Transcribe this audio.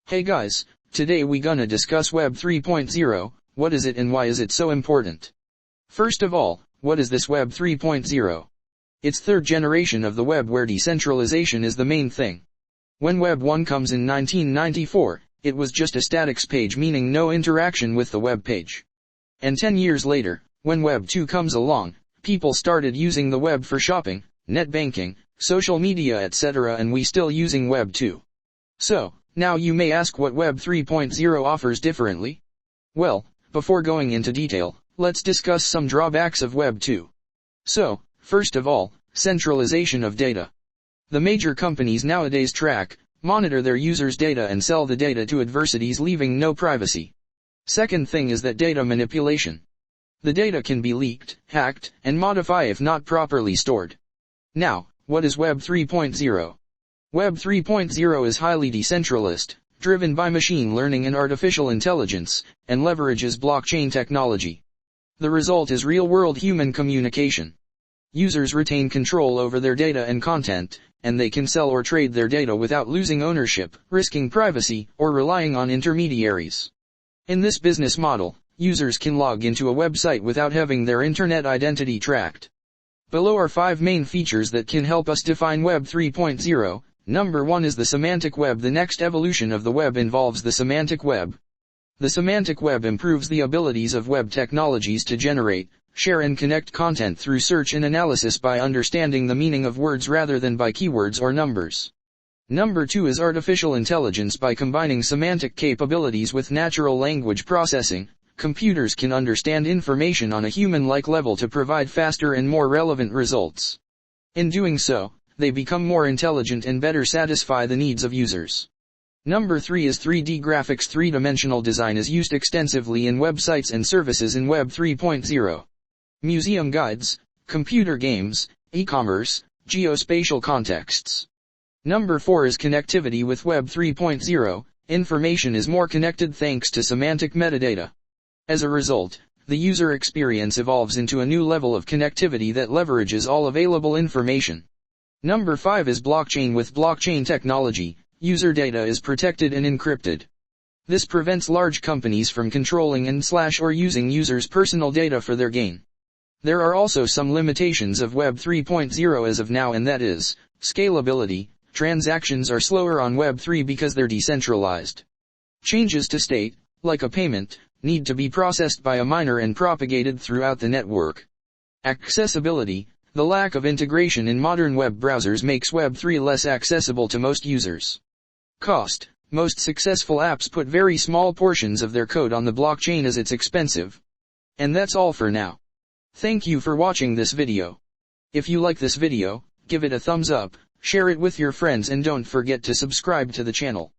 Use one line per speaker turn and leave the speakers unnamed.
Hey guys, today we gonna discuss Web 3.0, what is it and why is it so important? First of all, what is this Web 3.0? It's third generation of the web where decentralization is the main thing. When Web 1 comes in 1994, it was just a static page meaning no interaction with the web page. And 10 years later, when Web 2 comes along, people started using the web for shopping, net banking, social media etc. and we still using Web 2. So, now you may ask what Web 3.0 offers differently? Well, before going into detail, let's discuss some drawbacks of Web 2. So, first of all, centralization of data. The major companies nowadays track, monitor their users' data and sell the data to adversities leaving no privacy. Second thing is that data manipulation. The data can be leaked, hacked, and modified if not properly stored. Now, what is Web 3.0? Web 3.0 is highly decentralized, driven by machine learning and artificial intelligence, and leverages blockchain technology. The result is real-world human communication. Users retain control over their data and content, and they can sell or trade their data without losing ownership, risking privacy, or relying on intermediaries. In this business model, users can log into a website without having their internet identity tracked. Below are 5 main features that can help us define Web 3.0. Number 1 is the semantic web. The next evolution of the web involves the semantic web. The semantic web improves the abilities of web technologies to generate, share and connect content through search and analysis by understanding the meaning of words rather than by keywords or numbers. Number 2 is artificial intelligence. By combining semantic capabilities with natural language processing, computers can understand information on a human-like level to provide faster and more relevant results. In doing so, they become more intelligent and better satisfy the needs of users. Number 3 is 3D graphics. Three-dimensional design is used extensively in websites and services in Web 3.0. Museum guides, computer games, e-commerce, geospatial contexts. Number 4 is connectivity. With Web 3.0, information is more connected thanks to semantic metadata. As a result, the user experience evolves into a new level of connectivity that leverages all available information. Number 5 is blockchain. With blockchain technology, user data is protected and encrypted. This prevents large companies from controlling and/or using users' personal data for their gain. There are also some limitations of Web 3.0 as of now, and that is, scalability. Transactions are slower on Web 3 because they're decentralized. Changes to state, like a payment, need to be processed by a miner and propagated throughout the network. Accessibility. The lack of integration in modern web browsers makes Web 3 less accessible to most users. Cost. Most successful apps put very small portions of their code on the blockchain as it's expensive. And that's all for now. Thank you for watching this video. If you like this video, give it a thumbs up, share it with your friends and don't forget to subscribe to the channel.